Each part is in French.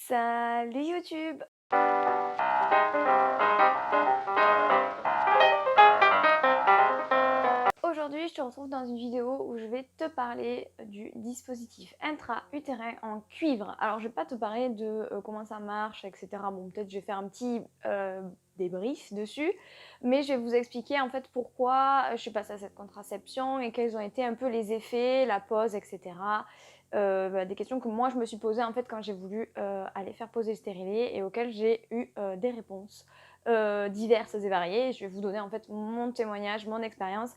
Salut YouTube! Aujourd'hui, je te retrouve dans une vidéo où je vais te parler du dispositif intra-utérin en cuivre. Alors, je vais pas te parler de comment ça marche, etc. Bon, peut-être je vais faire un petit débrief dessus, mais je vais vous expliquer en fait pourquoi je suis passée à cette contraception et quels ont été un peu les effets, la pause, etc. Des questions que moi je me suis posées en fait quand j'ai voulu aller faire poser le stérilet et auxquelles j'ai eu des réponses diverses et variées. Je vais vous donner en fait mon témoignage, mon expérience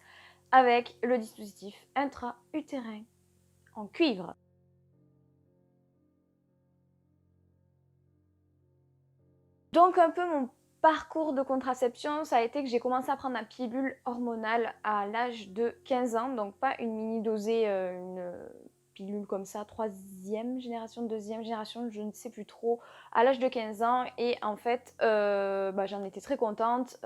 avec le dispositif intra-utérin en cuivre. Donc un peu mon parcours de contraception, ça a été que j'ai commencé à prendre la pilule hormonale à l'âge de 15 ans, donc pas une mini-dosée, une pilule comme ça, troisième génération, deuxième génération, je ne sais plus trop, à l'âge de 15 ans. Et en fait, j'en étais très contente.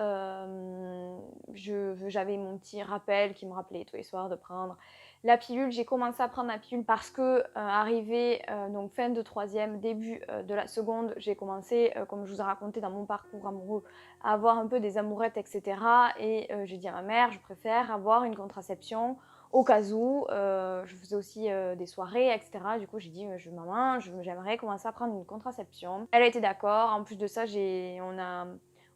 J'avais mon petit rappel qui me rappelait tous les soirs de prendre la pilule. J'ai commencé à prendre la pilule parce que, arrivé donc fin de troisième, début de la seconde, j'ai commencé, comme je vous ai raconté dans mon parcours amoureux, à avoir un peu des amourettes, etc. Et j'ai dit à ma mère, je préfère avoir une contraception au cas où. Je faisais aussi des soirées, etc. Du coup, j'ai dit, maman, j'aimerais commencer à prendre une contraception. Elle a été d'accord. En plus de ça,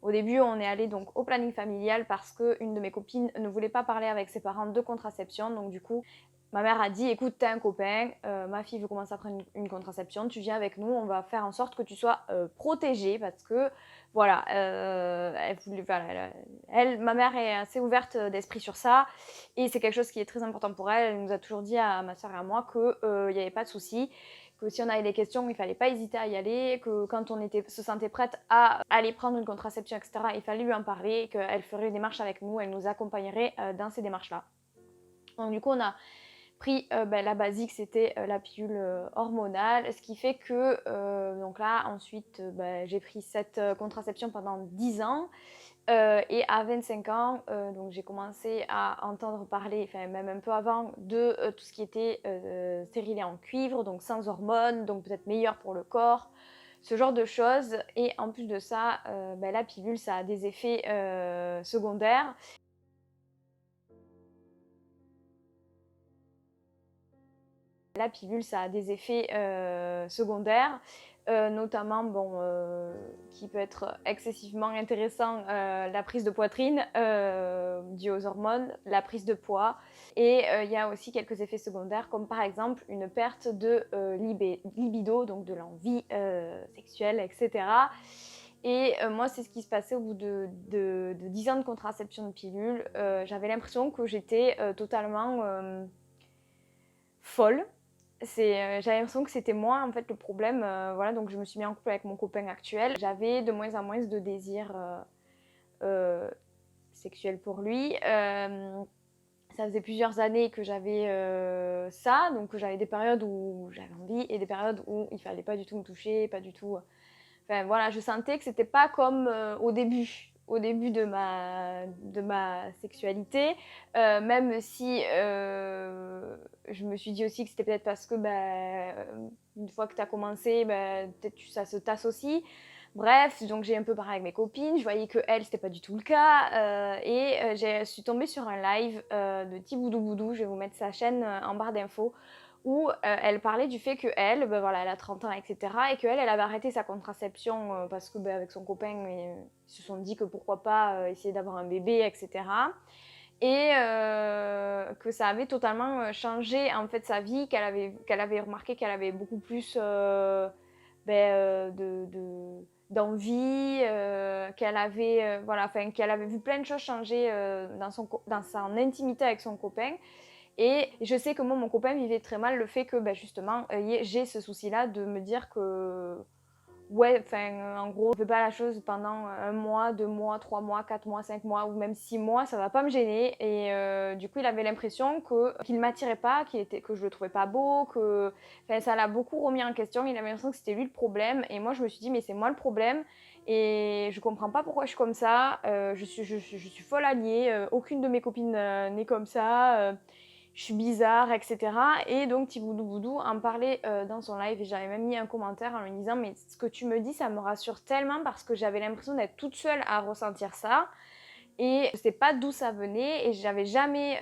au début, on est allé donc au planning familial parce qu'une de mes copines ne voulait pas parler avec ses parents de contraception. Donc du coup, ma mère a dit, écoute, t'as un copain, ma fille veut commencer à prendre une contraception, tu viens avec nous, on va faire en sorte que tu sois protégée parce que, voilà, ma mère est assez ouverte d'esprit sur ça et c'est quelque chose qui est très important pour elle. Elle nous a toujours dit à ma soeur et à moi qu'il n'y avait pas de souci, que si on avait des questions, il ne fallait pas hésiter à y aller, que quand on se sentait prête à aller prendre une contraception, etc., il fallait lui en parler, qu'elle ferait une démarche avec nous, elle nous accompagnerait dans ces démarches-là. Donc du coup, on a pris la basique, c'était la pilule hormonale, ce qui fait que donc là ensuite j'ai pris cette contraception pendant 10 ans et à 25 ans donc j'ai commencé à entendre parler, enfin même un peu avant, de tout ce qui était stérilet en cuivre, donc sans hormones, donc peut-être meilleur pour le corps, ce genre de choses. Et en plus de ça, la pilule, ça a des effets secondaires. La pilule, ça a des effets secondaires, notamment qui peut être excessivement intéressant, la prise de poitrine due aux hormones, la prise de poids. Et il y a aussi quelques effets secondaires comme par exemple une perte de libido, donc de l'envie sexuelle, etc. Et moi, c'est ce qui se passait au bout de 10 ans de contraception de pilule. J'avais l'impression que j'étais totalement folle. J'avais l'impression que c'était moi en fait le problème. Voilà, donc je me suis mis en couple avec mon copain actuel. J'avais de moins en moins de désir euh, sexuel pour lui. Ça faisait plusieurs années que j'avais ça, donc j'avais des périodes où j'avais envie et des périodes où il fallait pas du tout me toucher, pas du tout. Enfin voilà, je sentais que c'était pas comme au début de ma sexualité, même si je me suis dit aussi que c'était peut-être parce que une fois que tu as commencé, peut-être ça se tasse aussi. Bref, donc j'ai un peu parlé avec mes copines, je voyais que elle, c'était pas du tout le cas, je suis tombée sur un live de Tiboudou Boudou, je vais vous mettre sa chaîne en barre d'infos, où elle parlait du fait qu'elle, voilà, elle a 30 ans, etc. Et qu'elle, elle avait arrêté sa contraception parce que avec son copain, ils se sont dit que pourquoi pas essayer d'avoir un bébé, etc. Et que ça avait totalement changé en fait sa vie, qu'elle avait remarqué qu'elle avait beaucoup plus d'envie, qu'elle avait, qu'elle avait vu plein de choses changer dans son intimité avec son copain. Et je sais que moi, mon copain vivait très mal le fait que, justement, j'ai ce souci-là de me dire que, ouais, en gros, je ne fais pas la chose pendant un mois, 2 mois, 3 mois, 4 mois, 5 mois ou même 6 mois, ça va pas me gêner. Et du coup, il avait l'impression qu'il ne m'attirait pas, que je le trouvais pas beau, ça l'a beaucoup remis en question. Il avait l'impression que c'était lui le problème. Et moi, je me suis dit, mais c'est moi le problème. Et je comprends pas pourquoi je suis comme ça. Je suis folle alliée. Aucune de mes copines n'est comme ça. je suis bizarre, etc. Et donc Thiboudou Boudou en parlait dans son live et j'avais même mis un commentaire en lui disant mais ce que tu me dis ça me rassure tellement parce que j'avais l'impression d'être toute seule à ressentir ça et je sais pas d'où ça venait et j'avais jamais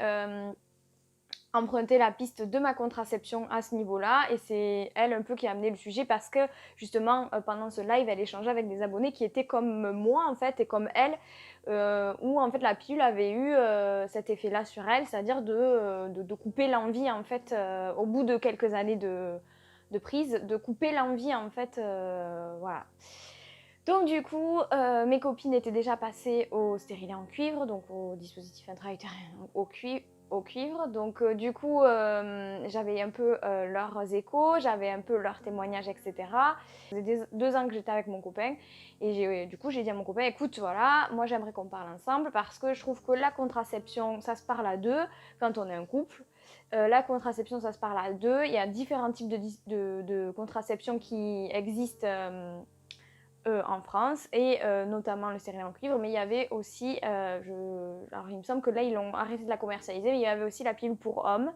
emprunté la piste de ma contraception à ce niveau-là et c'est elle un peu qui a amené le sujet parce que justement pendant ce live elle échangeait avec des abonnés qui étaient comme moi en fait et comme elle où en fait la pilule avait eu cet effet-là sur elle, c'est-à-dire de couper l'envie en fait au bout de quelques années de prise, de couper l'envie en fait, voilà. Donc du coup, mes copines étaient déjà passées au stérilet en cuivre, donc au dispositif intra-utérin au cuivre. Donc du coup, j'avais un peu leurs échos, j'avais un peu leurs témoignages, etc. Ça faisait 2 ans que j'étais avec mon copain et du coup j'ai dit à mon copain, écoute, voilà, moi j'aimerais qu'on parle ensemble parce que je trouve que la contraception, ça se parle à deux quand on est un couple. La contraception, ça se parle à deux. Il y a différents types de contraception qui existent en France et notamment le stérilet en cuivre, mais il y avait aussi, alors il me semble que là ils ont arrêté de la commercialiser, mais il y avait aussi la pilule pour hommes.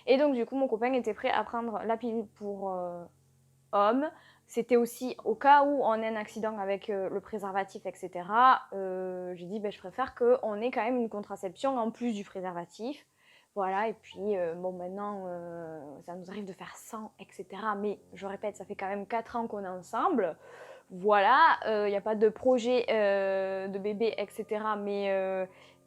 Et donc du coup mon copain était prêt à prendre la pilule pour hommes. C'était aussi au cas où on a un accident avec le préservatif, etc. J'ai dit je préfère qu'on ait quand même une contraception en plus du préservatif. Voilà, et puis bon maintenant ça nous arrive de faire 100, etc. Mais je répète, ça fait quand même 4 ans qu'on est ensemble. Voilà, il n'y a pas de projet de bébé, etc. Mais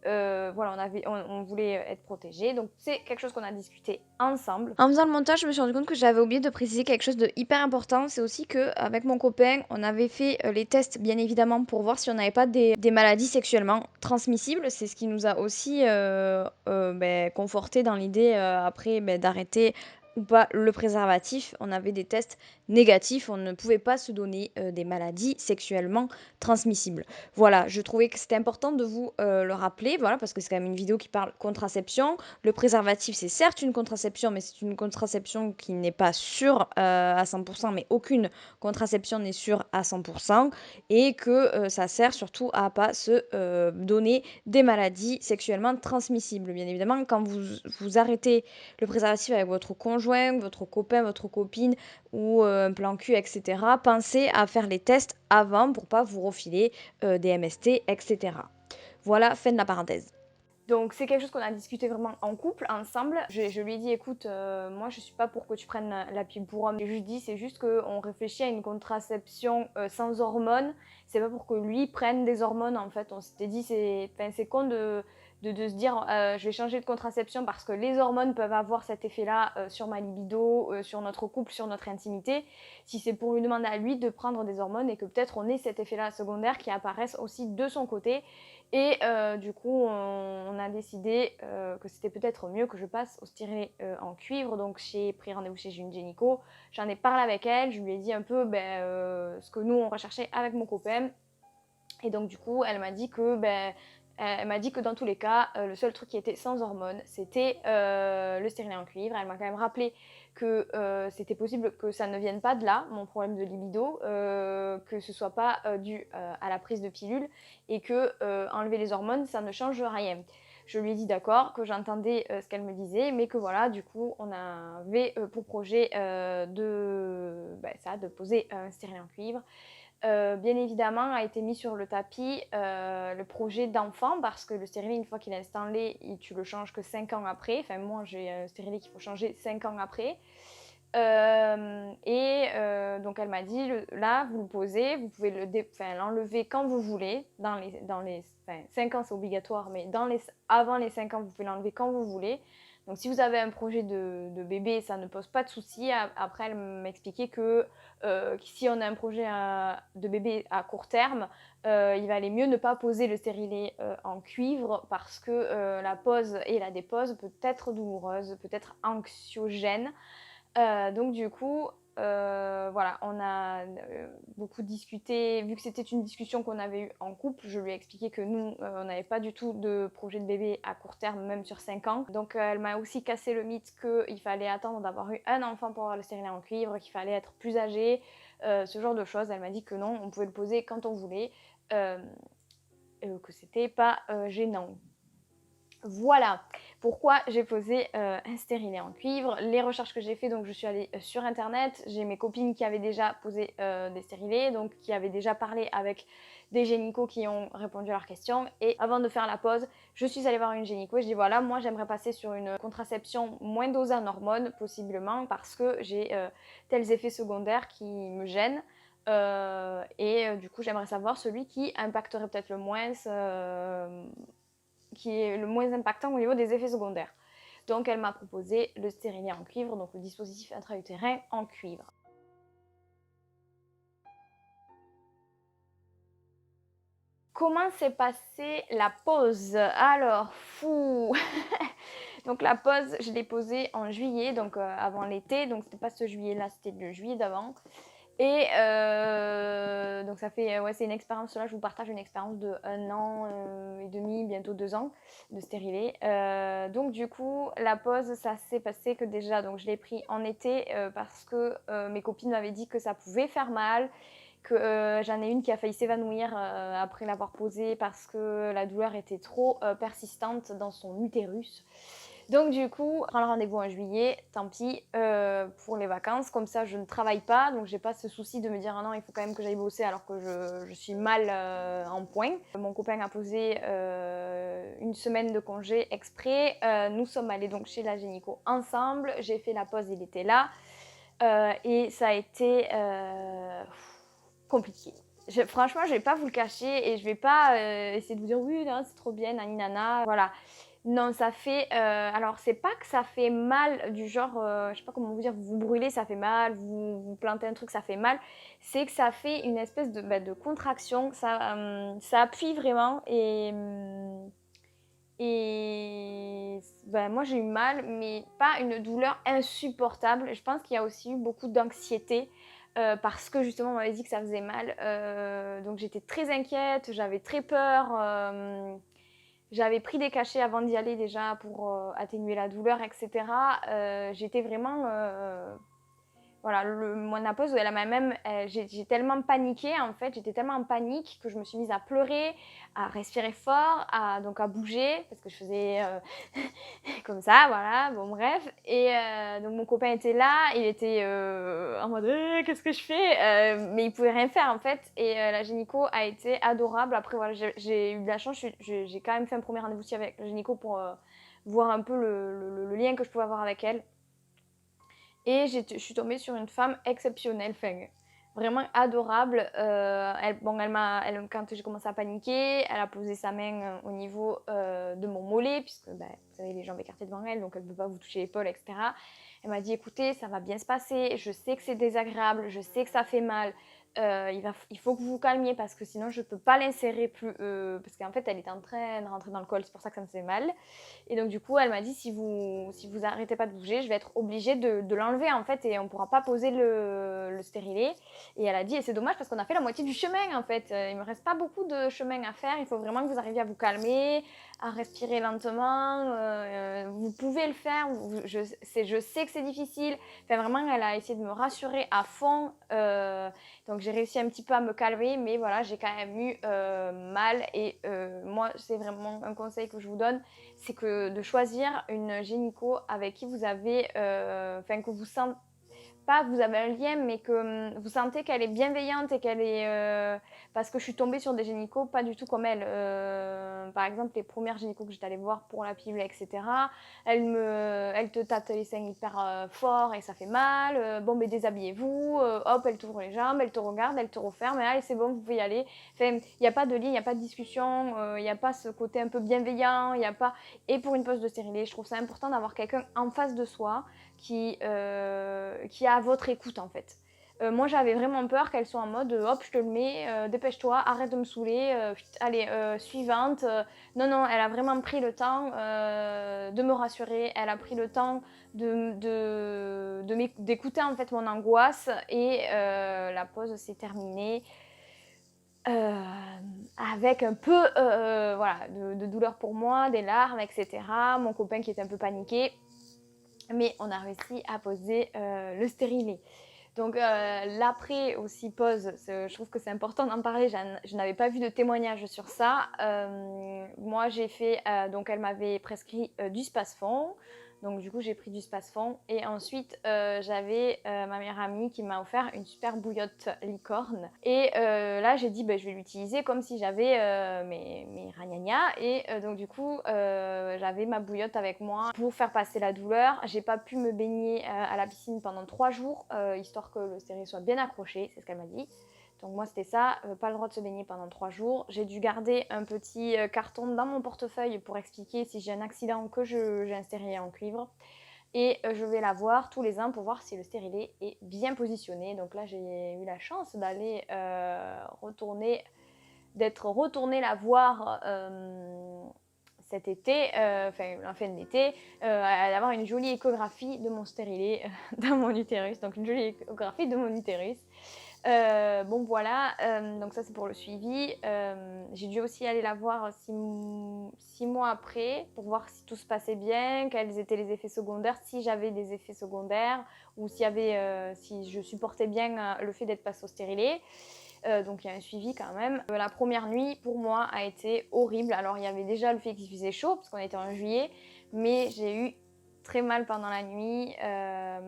voilà, on voulait être protégés. Donc c'est quelque chose qu'on a discuté ensemble. En faisant le montage, je me suis rendu compte que j'avais oublié de préciser quelque chose de hyper important. C'est aussi que avec mon copain, on avait fait les tests, bien évidemment, pour voir si on n'avait pas des maladies sexuellement transmissibles. C'est ce qui nous a aussi conforté dans l'idée après d'arrêter ou pas le préservatif. On avait des tests négatifs, on ne pouvait pas se donner des maladies sexuellement transmissibles. Voilà, je trouvais que c'était important de vous le rappeler, voilà, parce que c'est quand même une vidéo qui parle contraception. Le préservatif, c'est certes une contraception, mais c'est une contraception qui n'est pas sûre à 100%, mais aucune contraception n'est sûre à 100%, et que ça sert surtout à pas se donner des maladies sexuellement transmissibles. Bien évidemment, quand vous arrêtez le préservatif avec votre conjoint, votre copain, votre copine, ou un plan cul, etc., pensez à faire les tests avant pour pas vous refiler des MST, etc. Voilà, fin de la parenthèse. Donc c'est quelque chose qu'on a discuté vraiment en couple, ensemble. Je lui ai dit, écoute, moi je suis pas pour que tu prennes la pilule pour homme. Je lui ai dit, c'est juste qu'on réfléchit à une contraception sans hormones. C'est pas pour que lui prenne des hormones en fait. On s'était dit, c'est con de se dire, je vais changer de contraception parce que les hormones peuvent avoir cet effet-là sur ma libido, sur notre couple, sur notre intimité. Si c'est pour lui demander à lui de prendre des hormones et que peut-être on ait cet effet-là secondaire qui apparaisse aussi de son côté. Et du coup, on a décidé que c'était peut-être mieux que je passe au stérilet en cuivre. Donc j'ai pris rendez-vous chez une gynéco. J'en ai parlé avec elle. Je lui ai dit un peu ce que nous on recherchait avec mon copain. Et donc du coup, elle m'a dit que dans tous les cas, le seul truc qui était sans hormones, c'était le stérilet en cuivre. Elle m'a quand même rappelé que c'était possible que ça ne vienne pas de là, mon problème de libido, que ce soit pas dû à la prise de pilule et que enlever les hormones, ça ne change rien. Je lui ai dit d'accord, que j'entendais ce qu'elle me disait, mais que voilà, du coup, on avait pour projet de poser un stérilet en cuivre. Bien évidemment, a été mis sur le tapis le projet d'enfant parce que le stérilet, une fois qu'il est installé, tu le changes que 5 ans après. Enfin, moi, j'ai un stérilet qu'il faut changer 5 ans après. Donc, elle m'a dit, là, vous le posez, vous pouvez l'enlever quand vous voulez. 5 ans, c'est obligatoire, mais avant les 5 ans, vous pouvez l'enlever quand vous voulez. Donc si vous avez un projet de bébé, ça ne pose pas de souci. Après, elle m'expliquait que si on a un projet de bébé à court terme, il valait mieux ne pas poser le stérilet en cuivre parce que la pose et la dépose peut être douloureuse, peut être anxiogène. Donc du coup, voilà, on a beaucoup discuté. Vu que c'était une discussion qu'on avait eue en couple, je lui ai expliqué que nous, on n'avait pas du tout de projet de bébé à court terme, même sur 5 ans. Donc elle m'a aussi cassé le mythe qu'il fallait attendre d'avoir eu un enfant pour avoir le stérilet en cuivre, qu'il fallait être plus âgé, ce genre de choses. Elle m'a dit que non, on pouvait le poser quand on voulait, que c'était pas gênant. Voilà pourquoi j'ai posé un stérilet en cuivre. Les recherches que j'ai fait, donc je suis allée sur internet, j'ai mes copines qui avaient déjà posé des stérilets, donc qui avaient déjà parlé avec des gynécos qui ont répondu à leurs questions. Et avant de faire la pause, je suis allée voir une gynéco et je dis voilà, moi j'aimerais passer sur une contraception moins dosée en hormones, possiblement parce que j'ai tels effets secondaires qui me gênent. Du coup, j'aimerais savoir celui qui impacterait peut-être le moins qui est le moins impactant au niveau des effets secondaires. Donc elle m'a proposé le stérilet en cuivre, donc le dispositif intra-utérin en cuivre. Comment s'est passée la pause? Alors, fou. Donc la pause, je l'ai posée en juillet, donc avant l'été, donc c'était pas ce juillet-là, c'était le juillet d'avant. Et donc ça fait, ouais, c'est une expérience, là je vous partage une expérience de 1 an et demi, bientôt 2 ans de stérilet. Donc du coup, la pause, ça s'est passé que déjà, donc je l'ai pris en été parce que mes copines m'avaient dit que ça pouvait faire mal, que j'en ai une qui a failli s'évanouir après l'avoir posée parce que la douleur était trop persistante dans son utérus. Donc du coup, prendre rendez-vous en juillet, tant pis, pour les vacances, comme ça je ne travaille pas, donc j'ai pas ce souci de me dire ah non il faut quand même que j'aille bosser alors que je suis mal en point. Mon copain a posé 1 semaine de congé exprès, nous sommes allés donc chez la gynéco ensemble, j'ai fait la pause, il était là, et ça a été compliqué. Franchement, je vais pas vous le cacher et je vais pas essayer de vous dire oui, c'est trop bien, nani nana, voilà. Non, ça fait. Alors, c'est pas que ça fait mal, du genre, je sais pas comment vous dire, vous vous brûlez, ça fait mal, vous plantez un truc, ça fait mal. C'est que ça fait une espèce de contraction, ça appuie vraiment moi j'ai eu mal, mais pas une douleur insupportable. Je pense qu'il y a aussi eu beaucoup d'anxiété parce que justement on m'avait dit que ça faisait mal. Donc j'étais très inquiète, j'avais très peur. J'avais pris des cachets avant d'y aller déjà pour atténuer la douleur, etc. J'étais vraiment voilà, mon apose, elle m'a même, j'ai tellement paniqué en fait, j'étais tellement en panique que je me suis mise à pleurer, à respirer fort, donc à bouger parce que je faisais comme ça, voilà, bon bref. Et donc mon copain était là, il était en mode qu'est-ce que je fais, mais il pouvait rien faire en fait. Et la gynéco a été adorable. Après voilà, j'ai eu de la chance, j'ai quand même fait un premier rendez-vous aussi avec la gynéco pour voir un peu le lien que je pouvais avoir avec elle. Et je suis tombée sur une femme exceptionnelle, enfin, vraiment adorable. Quand j'ai commencé à paniquer, elle a posé sa main au niveau de mon mollet, puisque vous savez, les jambes écartées devant elle, donc elle ne peut pas vous toucher l'épaule, etc. Elle m'a dit écoutez, ça va bien se passer, je sais que c'est désagréable, je sais que ça fait mal. Il faut que vous vous calmiez parce que sinon je ne peux pas l'insérer plus. Parce qu'en fait, elle était en train de rentrer dans le col, c'est pour ça que ça me fait mal. Et donc du coup, elle m'a dit si vous arrêtez pas de bouger, je vais être obligée de l'enlever en fait et on pourra pas poser le stérilet. Et elle a dit et c'est dommage parce qu'on a fait la moitié du chemin en fait. Il me reste pas beaucoup de chemin à faire. Il faut vraiment que vous arriviez à vous calmer, à respirer lentement. Vous pouvez le faire. Je sais que c'est difficile. Enfin vraiment, elle a essayé de me rassurer à fond. Donc j'ai réussi un petit peu à me calmer, mais voilà, j'ai quand même eu mal. Et moi, c'est vraiment un conseil que je vous donne, c'est que de choisir une gynéco avec qui vous avez, que vous sentez, pas vous avez un lien, mais que vous sentez qu'elle est bienveillante et qu'elle est... parce que je suis tombée sur des gynécos pas du tout comme elle. Par exemple, les premières gynécos que j'étais allée voir pour la pilule, etc., elle te tâte les seins hyper fort et ça fait mal. Bon, mais déshabillez-vous. Hop, elle t'ouvre les jambes, elle te regarde, elle te referme. Et allez, c'est bon, vous pouvez y aller. Enfin, il n'y a pas de lien, il n'y a pas de discussion. Il n'y a pas ce côté un peu bienveillant. Il n'y a pas... Et pour une pause de stérilet, je trouve ça important d'avoir quelqu'un en face de soi qui a votre écoute en fait. Moi j'avais vraiment peur qu'elle soit en mode hop je te le mets, dépêche-toi, arrête de me saouler, allez suivante. Non non, elle a vraiment pris le temps de me rassurer, elle a pris le temps d'écouter en fait mon angoisse et la pause s'est terminée. Avec un peu voilà, de douleur pour moi, des larmes, etc. Mon copain qui était un peu paniqué. Mais on a réussi à poser le stérilet. Donc l'après aussi pause, je trouve que c'est important d'en parler, je n'avais pas vu de témoignage sur ça. Moi j'ai fait, donc elle m'avait prescrit du Spasfon, donc du coup j'ai pris du Spasfon et ensuite j'avais ma meilleure amie qui m'a offert une super bouillotte licorne et là j'ai dit je vais l'utiliser comme si j'avais mes ragnagnas et donc du coup j'avais ma bouillotte avec moi pour faire passer la douleur. J'ai pas pu me baigner à la piscine pendant 3 jours histoire que le stérilet soit bien accroché, c'est ce qu'elle m'a dit. Donc moi c'était ça, pas le droit de se baigner pendant 3 jours. J'ai dû garder un petit carton dans mon portefeuille pour expliquer si j'ai un accident que j'ai un stérilet en cuivre. Et je vais la voir tous les ans pour voir si le stérilet est bien positionné. Donc là j'ai eu la chance d'aller d'être retournée la voir cet été, en fin d'été, d'avoir une jolie échographie de mon stérilet dans mon utérus. Donc une jolie échographie de mon utérus. Bon voilà, donc ça c'est pour le suivi. J'ai dû aussi aller la voir 6 mois après pour voir si tout se passait bien, quels étaient les effets secondaires, si j'avais des effets secondaires ou si je supportais bien le fait d'être passée au stérilet. Donc il y a un suivi quand même. La première nuit pour moi a été horrible. Alors il y avait déjà le fait qu'il faisait chaud parce qu'on était en juillet, mais j'ai eu très mal pendant la nuit,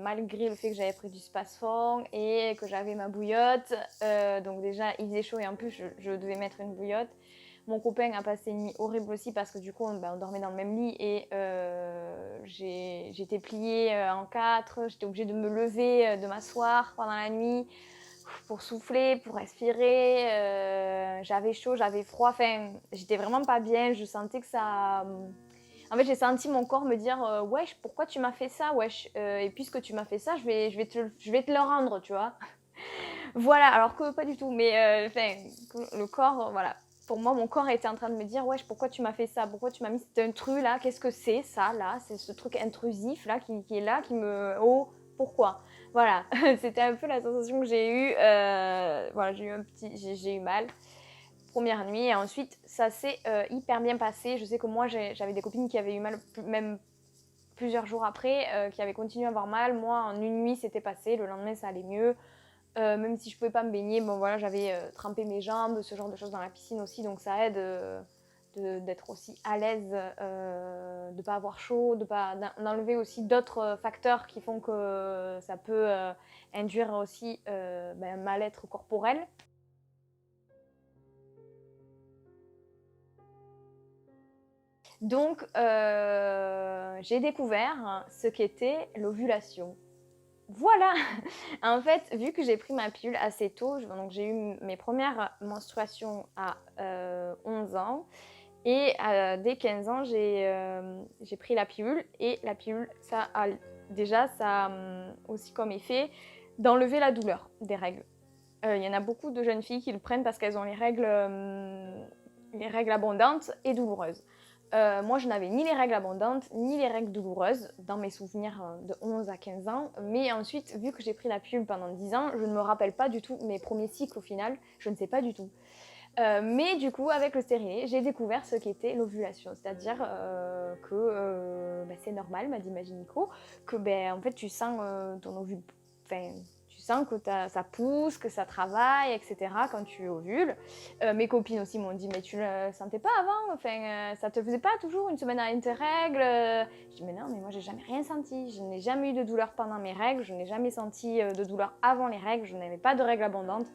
malgré le fait que j'avais pris du Spasfon et que j'avais ma bouillotte. Donc déjà, il faisait chaud et en plus, je devais mettre une bouillotte. Mon copain a passé une nuit horrible aussi parce que du coup, on dormait dans le même lit et j'étais pliée en 4. J'étais obligée de me lever, de m'asseoir pendant la nuit pour souffler, pour respirer. J'avais chaud, j'avais froid. Enfin, j'étais vraiment pas bien. Je sentais que ça... En fait, j'ai senti mon corps me dire wesh, pourquoi tu m'as fait ça, wesh, et puisque tu m'as fait ça, je vais te le rendre, tu vois. Voilà, alors que pas du tout, mais le corps, voilà. Pour moi, mon corps était en train de me dire wesh, pourquoi tu m'as fait ça, pourquoi tu m'as mis cet intrus là, qu'est-ce que c'est ça là, c'est ce truc intrusif là qui est là, qui me... Oh, pourquoi? Voilà, c'était un peu la sensation que j'ai eue. Voilà, j'ai eu mal. Première nuit et ensuite ça s'est hyper bien passé. Je sais que moi j'avais des copines qui avaient eu mal même plusieurs jours après, qui avaient continué à avoir mal. Moi en une nuit c'était passé, le lendemain ça allait mieux. Même si je pouvais pas me baigner, bon voilà, j'avais trempé mes jambes, ce genre de choses dans la piscine aussi, donc ça aide d'être aussi à l'aise, de pas avoir chaud, d'enlever aussi d'autres facteurs qui font que ça peut induire aussi un mal-être corporel. Donc, j'ai découvert ce qu'était l'ovulation. Voilà! En fait, vu que j'ai pris ma pilule assez tôt, donc j'ai eu mes premières menstruations à 11 ans et dès 15 ans, j'ai pris la pilule et la pilule, ça a aussi comme effet d'enlever la douleur des règles. Il y en a beaucoup de jeunes filles qui le prennent parce qu'elles ont les règles abondantes et douloureuses. Moi, je n'avais ni les règles abondantes, ni les règles douloureuses dans mes souvenirs de 11 à 15 ans. Mais ensuite, vu que j'ai pris la pilule pendant 10 ans, je ne me rappelle pas du tout mes premiers cycles au final. Je ne sais pas du tout. Mais du coup, avec le stérilet, j'ai découvert ce qu'était l'ovulation. C'est-à-dire que c'est normal, m'a dit ma gynéco, que en fait, tu sens ton ovule... tu sens que ça pousse, que ça travaille, etc. quand tu ovules. Mes copines aussi m'ont dit, mais tu le sentais pas avant? Ça te faisait pas toujours une semaine à tes règles? Je dis, mais non, mais moi j'ai jamais rien senti. Je n'ai jamais eu de douleur pendant mes règles, je n'ai jamais senti de douleur avant les règles, je n'avais pas de règles abondantes.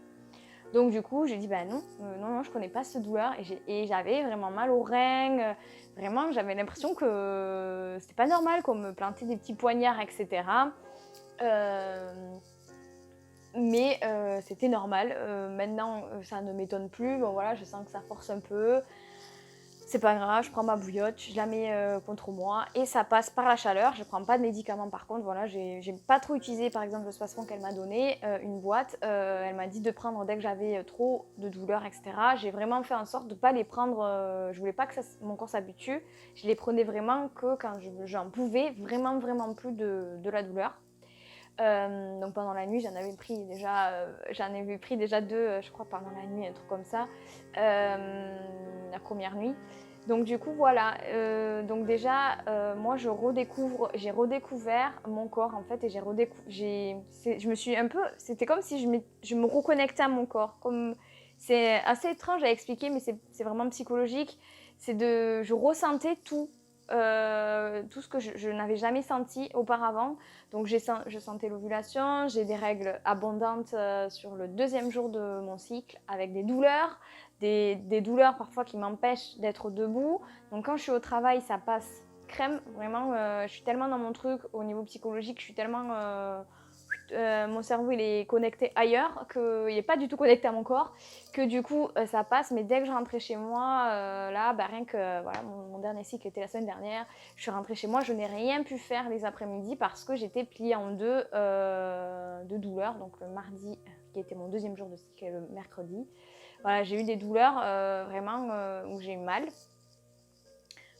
Donc du coup, j'ai dit, non, je connais pas cette douleur. Et j'avais vraiment mal aux reins. Vraiment, j'avais l'impression que c'était pas normal qu'on me plantait des petits poignards, etc. Mais c'était normal. Maintenant, ça ne m'étonne plus. Bon voilà, je sens que ça force un peu. C'est pas grave, je prends ma bouillotte, je la mets contre moi et ça passe par la chaleur. Je prends pas de médicaments par contre. Voilà, j'ai pas trop utilisé par exemple le Spasfon qu'elle m'a donné, une boîte. Elle m'a dit de prendre dès que j'avais trop de douleurs, etc. J'ai vraiment fait en sorte de pas les prendre. Je voulais pas que mon corps s'habitue. Je les prenais vraiment que quand j'en pouvais vraiment plus de la douleur. Donc pendant la nuit, j'en avais pris déjà 2, je crois, pendant la nuit, un truc comme ça, la première nuit. Donc du coup voilà, donc déjà moi j'ai redécouvert mon corps en fait et je me suis un peu, c'était comme si je me reconnectais à mon corps. C'est assez étrange à expliquer mais c'est vraiment psychologique. Je ressentais tout ce que je n'avais jamais senti auparavant. Donc je sentais l'ovulation, j'ai des règles abondantes sur le 2e jour de mon cycle avec des douleurs. Des douleurs parfois qui m'empêchent d'être debout. Donc quand je suis au travail, ça passe crème. Vraiment, je suis tellement dans mon truc au niveau psychologique, je suis tellement... mon cerveau il est connecté ailleurs, qu'il n'est pas du tout connecté à mon corps, que du coup ça passe. Mais dès que je rentrais chez moi, là, rien que voilà, mon dernier cycle était la semaine dernière, je suis rentrée chez moi, je n'ai rien pu faire les après-midi parce que j'étais pliée en deux de douleur. Donc le mardi, qui était mon 2e jour de cycle, et le mercredi. Voilà, j'ai eu des douleurs vraiment où j'ai eu mal.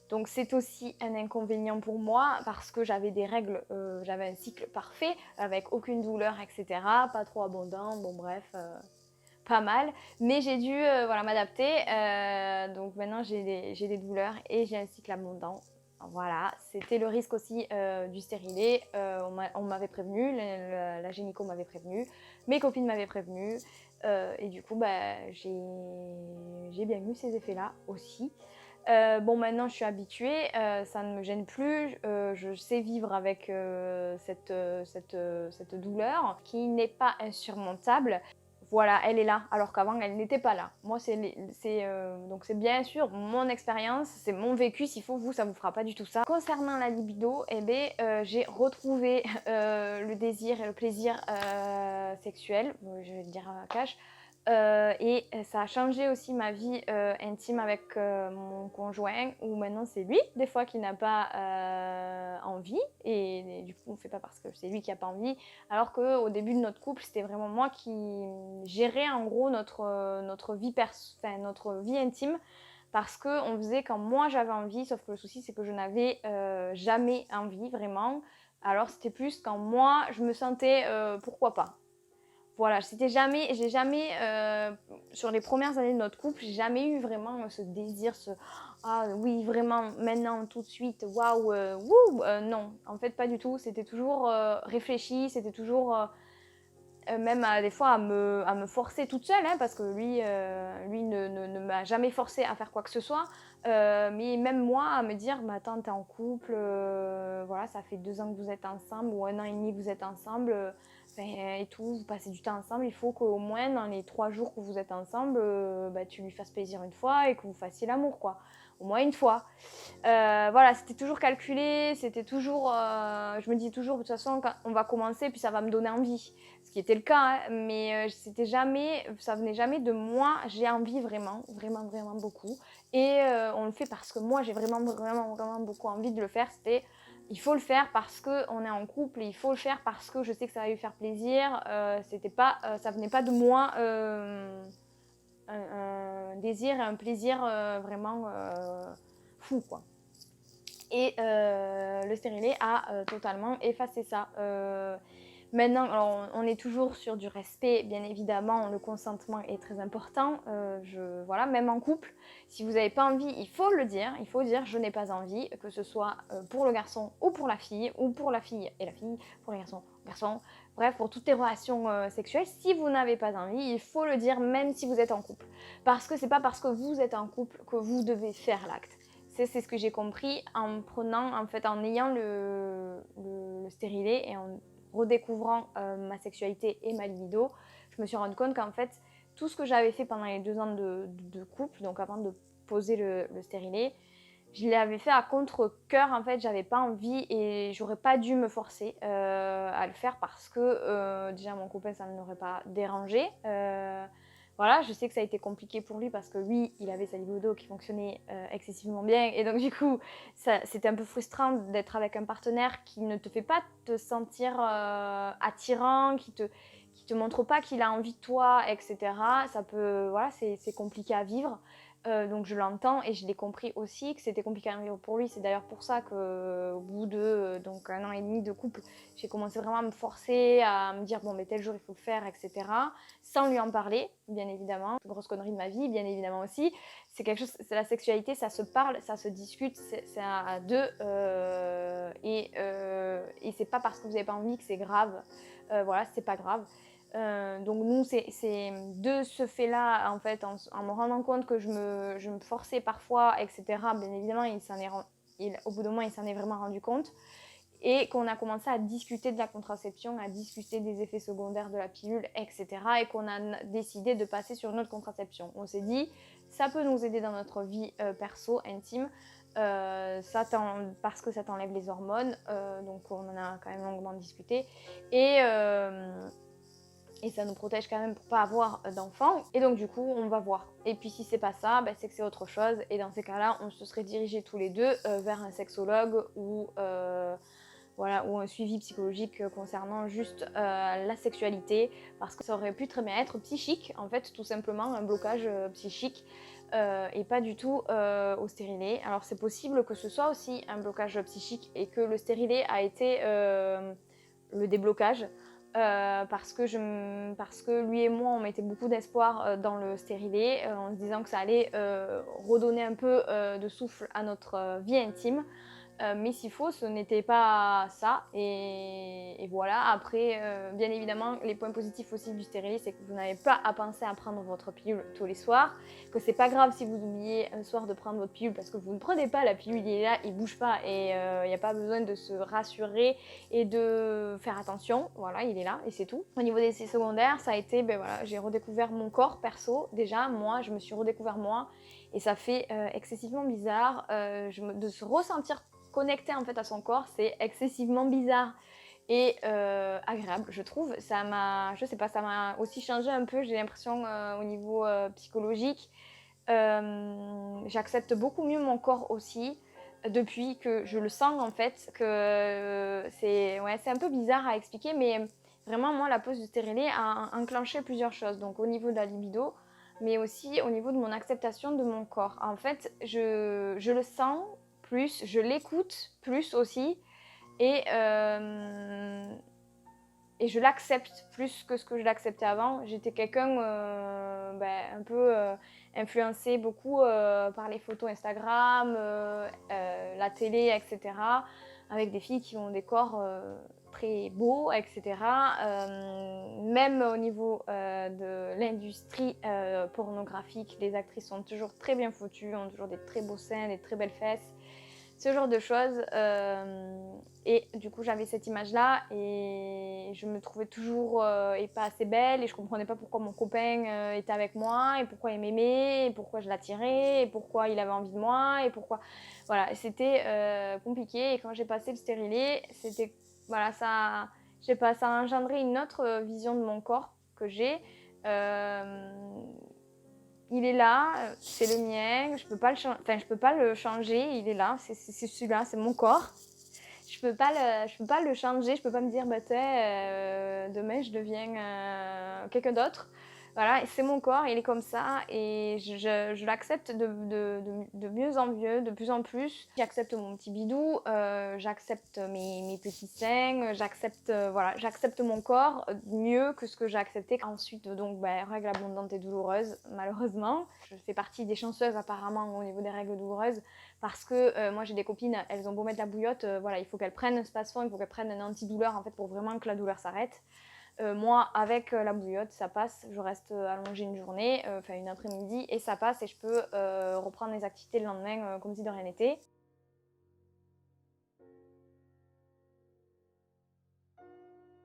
Donc c'est aussi un inconvénient pour moi parce que j'avais des règles, j'avais un cycle parfait avec aucune douleur, etc. Pas trop abondant, bon bref, pas mal. Mais j'ai dû voilà, m'adapter. Donc maintenant j'ai des douleurs et j'ai un cycle abondant. Voilà, c'était le risque aussi du stérilet. On m'avait prévenu, la gynéco m'avait prévenu, mes copines m'avaient prévenu. Et du coup, j'ai bien eu ces effets-là aussi. Bon, maintenant je suis habituée, ça ne me gêne plus, je sais vivre avec cette douleur qui n'est pas insurmontable. Voilà, elle est là, alors qu'avant elle n'était pas là. Moi, donc c'est bien sûr mon expérience, c'est mon vécu. S'il faut, vous, ça vous fera pas du tout ça. Concernant la libido, j'ai retrouvé le désir et le plaisir sexuel, je vais le dire à cash. Et ça a changé aussi ma vie intime avec mon conjoint, où maintenant c'est lui des fois qui n'a pas envie et du coup on ne fait pas parce que c'est lui qui n'a pas envie, alors qu'au début de notre couple c'était vraiment moi qui gérais en gros notre vie intime, parce qu'on faisait quand moi j'avais envie, sauf que le souci c'est que je n'avais jamais envie vraiment, alors c'était plus quand moi je me sentais pourquoi pas. Voilà, j'ai jamais, sur les premières années de notre couple, j'ai jamais eu vraiment ce désir, ah oui, vraiment, maintenant, tout de suite, waouh, wouh, non, en fait, pas du tout. C'était toujours réfléchi, c'était toujours, même des fois, à me forcer toute seule, hein, parce que lui ne m'a jamais forcé à faire quoi que ce soit. Mais même moi, à me dire, mais attends, t'es en couple, voilà, ça fait 2 ans que vous êtes ensemble, ou 1 an et demi que vous êtes ensemble. Et tout, vous passez du temps ensemble, il faut qu'au moins dans les 3 jours que vous êtes ensemble, tu lui fasses plaisir une fois et que vous fassiez l'amour, quoi. Au moins une fois. Voilà, c'était toujours calculé, c'était toujours... je me dis toujours, de toute façon, quand on va commencer, puis ça va me donner envie. Ce qui était le cas, hein, mais ça venait jamais de moi, j'ai envie vraiment, vraiment, vraiment beaucoup. Et on le fait parce que moi, j'ai vraiment, vraiment, vraiment beaucoup envie de le faire. Il faut le faire parce qu'on est en couple, et il faut le faire parce que je sais que ça va lui faire plaisir. Ça venait pas de moi un désir et un plaisir vraiment fou, quoi. Et le stérilet a totalement effacé ça. Maintenant, alors, on est toujours sur du respect, bien évidemment, le consentement est très important. Voilà, même en couple, si vous n'avez pas envie, il faut le dire, il faut dire je n'ai pas envie, que ce soit pour le garçon ou pour la fille et la fille, pour les garçons, bref, pour toutes les relations sexuelles. Si vous n'avez pas envie, il faut le dire même si vous êtes en couple. Parce que c'est pas parce que vous êtes en couple que vous devez faire l'acte. C'est ce que j'ai compris en ayant le stérilet et en redécouvrant ma sexualité et ma libido. Je me suis rendu compte qu'en fait, tout ce que j'avais fait pendant les 2 ans de couple, donc avant de poser le stérilet, je l'avais fait à contre-cœur. En fait, j'avais pas envie et j'aurais pas dû me forcer à le faire parce que déjà mon copain, ça ne l'aurait pas dérangé. Voilà, je sais que ça a été compliqué pour lui parce que lui, il avait sa libido qui fonctionnait excessivement bien. Et donc du coup, c'était un peu frustrant d'être avec un partenaire qui ne te fait pas te sentir attirant, qui te montre pas qu'il a envie de toi, etc. Voilà, c'est compliqué à vivre. Donc je l'entends et je l'ai compris aussi que c'était compliqué à vivre pour lui. C'est d'ailleurs pour ça qu'au bout de donc 1 an et demi de couple, j'ai commencé vraiment à me forcer, à me dire bon mais tel jour il faut le faire, etc. Sans lui en parler, bien évidemment. Grosse connerie de ma vie, bien évidemment aussi. C'est quelque chose, c'est la sexualité, ça se parle, ça se discute, c'est à deux. Et c'est pas parce que vous n'avez pas envie que c'est grave. Voilà, c'est pas grave. Donc nous, c'est de ce fait-là, en fait, en me rendant compte que je me forçais parfois, etc. Bien évidemment, au bout d'un moment, il s'en est vraiment rendu compte. Et qu'on a commencé à discuter de la contraception, à discuter des effets secondaires de la pilule, etc. Et qu'on a décidé de passer sur une autre contraception. On s'est dit, ça peut nous aider dans notre vie perso, intime, parce que ça t'enlève les hormones. Donc on en a quand même longuement discuté. Et ça nous protège quand même pour pas avoir d'enfants. Et donc du coup, on va voir. Et puis si c'est pas ça, c'est que c'est autre chose. Et dans ces cas-là, on se serait dirigés tous les deux vers un sexologue ou un suivi psychologique concernant juste la sexualité. Parce que ça aurait pu très bien être psychique, en fait, tout simplement un blocage psychique. Et pas du tout au stérilet. Alors c'est possible que ce soit aussi un blocage psychique et que le stérilet a été le déblocage. Parce que lui et moi on mettait beaucoup d'espoir dans le stérilet en se disant que ça allait redonner un peu de souffle à notre vie intime. Mais s'il faut, ce n'était pas ça. Et voilà. Après, bien évidemment, les points positifs aussi du stérilet, c'est que vous n'avez pas à penser à prendre votre pilule tous les soirs. Que c'est pas grave si vous oubliez un soir de prendre votre pilule parce que vous ne prenez pas la pilule, il est là, il bouge pas. Et il n'y a pas besoin de se rassurer et de faire attention. Voilà, il est là et c'est tout. Au niveau des effets secondaires, ça a été, j'ai redécouvert mon corps perso. Déjà, moi, je me suis redécouvert moi. Et ça fait excessivement bizarre de se ressentir connecté en fait à son corps, c'est excessivement bizarre et agréable, je trouve. Je sais pas, ça m'a aussi changé un peu, j'ai l'impression au niveau psychologique. J'accepte beaucoup mieux mon corps aussi depuis que je le sens en fait, que c'est un peu bizarre à expliquer, mais vraiment moi la pose du stérilet a enclenché plusieurs choses, donc au niveau de la libido, mais aussi au niveau de mon acceptation de mon corps. En fait, je le sens plus, je l'écoute plus aussi, et, euh, et je l'accepte plus que ce que je l'acceptais avant. J'étais quelqu'un un peu influencé beaucoup par les photos Instagram, la télé, etc. Avec des filles qui ont des corps très beaux, etc. Même au niveau de l'industrie pornographique, les actrices sont toujours très bien foutues, ont toujours des très beaux seins, des très belles fesses. Ce genre de choses. Et du coup, j'avais cette image-là et je me trouvais toujours pas assez belle et je comprenais pas pourquoi mon copain était avec moi et pourquoi il m'aimait et pourquoi je l'attirais et pourquoi il avait envie de moi et pourquoi... Voilà, c'était compliqué et quand j'ai passé le stérilet, c'était... Voilà, ça... Je sais pas, ça a engendré une autre vision de mon corps que j'ai. Il est là, c'est le mien, je peux pas le changer, il est là, c'est celui-là, c'est mon corps. Je peux pas le changer, je peux pas me dire demain je deviens quelqu'un d'autre. Voilà, c'est mon corps, il est comme ça et je l'accepte de mieux en mieux, de plus en plus. J'accepte mon petit bidou, j'accepte mes petits seins, j'accepte mon corps mieux que ce que j'ai accepté. Ensuite, donc, règles abondantes et douloureuses, malheureusement. Je fais partie des chanceuses apparemment au niveau des règles douloureuses parce que moi j'ai des copines, elles ont beau mettre la bouillotte, il faut qu'elles prennent un Spasfon, il faut qu'elles prennent un antidouleur en fait pour vraiment que la douleur s'arrête. Moi, avec la bouillotte, ça passe. Je reste allongée une journée, une après-midi, et ça passe et je peux reprendre les activités le lendemain comme si de rien n'était.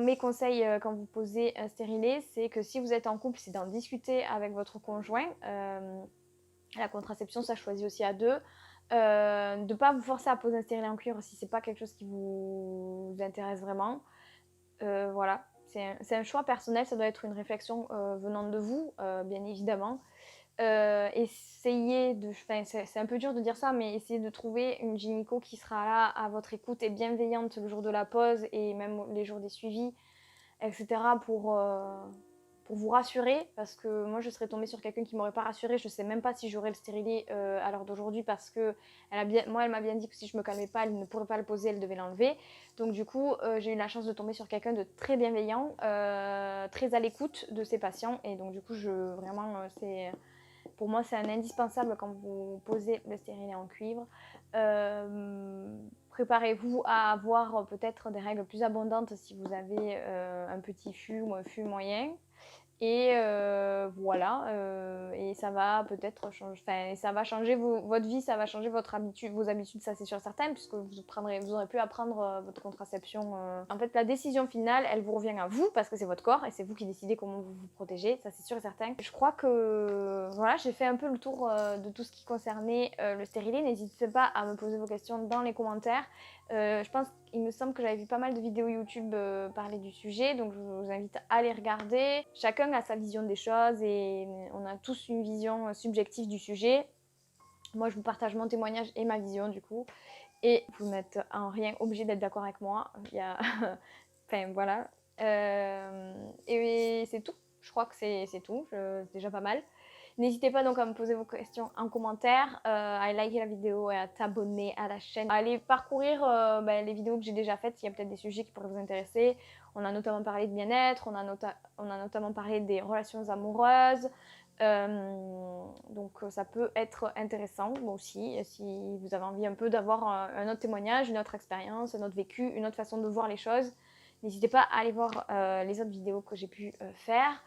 Mes conseils quand vous posez un stérilet, c'est que si vous êtes en couple, c'est d'en discuter avec votre conjoint. La contraception, ça choisit aussi à deux. De ne pas vous forcer à poser un stérilet en cuivre si c'est pas quelque chose qui vous intéresse vraiment. Voilà. C'est un choix personnel, ça doit être une réflexion venant de vous, bien évidemment. C'est un peu dur de dire ça, mais essayez de trouver une gynéco qui sera là à votre écoute et bienveillante le jour de la pause et même les jours des suivis, etc. pour pour vous rassurer, parce que moi je serais tombée sur quelqu'un qui m'aurait pas rassurée, je sais même pas si j'aurais le stérilet à l'heure d'aujourd'hui, parce que moi elle m'a bien dit que si je me calmais pas, elle ne pourrait pas le poser, elle devait l'enlever. Donc du coup j'ai eu la chance de tomber sur quelqu'un de très bienveillant, très à l'écoute de ses patients, et donc du coup vraiment pour moi c'est un indispensable quand vous posez le stérilet en cuivre. Préparez-vous à avoir peut-être des règles plus abondantes si vous avez un petit fût ou un fût moyen. Et voilà, et ça va peut-être changer, enfin, ça va changer votre vie, ça va changer vos habitudes, ça c'est sûr certain, puisque vous aurez pu apprendre votre contraception. En fait, la décision finale, elle vous revient à vous, parce que c'est votre corps, et c'est vous qui décidez comment vous vous protégez, ça c'est sûr et certain. Je crois que voilà, j'ai fait un peu le tour de tout ce qui concernait le stérilet. N'hésitez pas à me poser vos questions dans les commentaires. Il me semble que j'avais vu pas mal de vidéos YouTube parler du sujet, donc je vous invite à les regarder. Chacun a sa vision des choses et on a tous une vision subjective du sujet. Moi, je vous partage mon témoignage et ma vision du coup. Et vous n'êtes en rien obligé d'être d'accord avec moi. Enfin, voilà. Et c'est tout. Je crois que c'est tout. C'est déjà pas mal. N'hésitez pas donc à me poser vos questions en commentaire, à liker la vidéo et à t'abonner à la chaîne. Allez parcourir les vidéos que j'ai déjà faites, il y a peut-être des sujets qui pourraient vous intéresser. On a notamment parlé de bien-être, on a notamment parlé des relations amoureuses. Donc ça peut être intéressant, moi aussi, si vous avez envie un peu d'avoir un autre témoignage, une autre expérience, un autre vécu, une autre façon de voir les choses. N'hésitez pas à aller voir les autres vidéos que j'ai pu faire.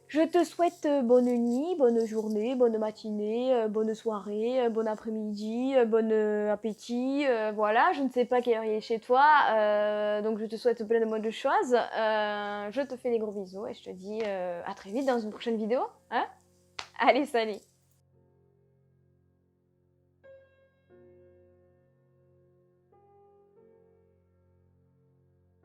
Je te souhaite bonne nuit, bonne journée, bonne matinée, bonne soirée, bon après-midi, bon appétit. Voilà, je ne sais pas quelle heure il est chez toi, donc je te souhaite plein de bonnes choses. Je te fais des gros bisous et je te dis à très vite dans une prochaine vidéo. Hein? Allez, salut!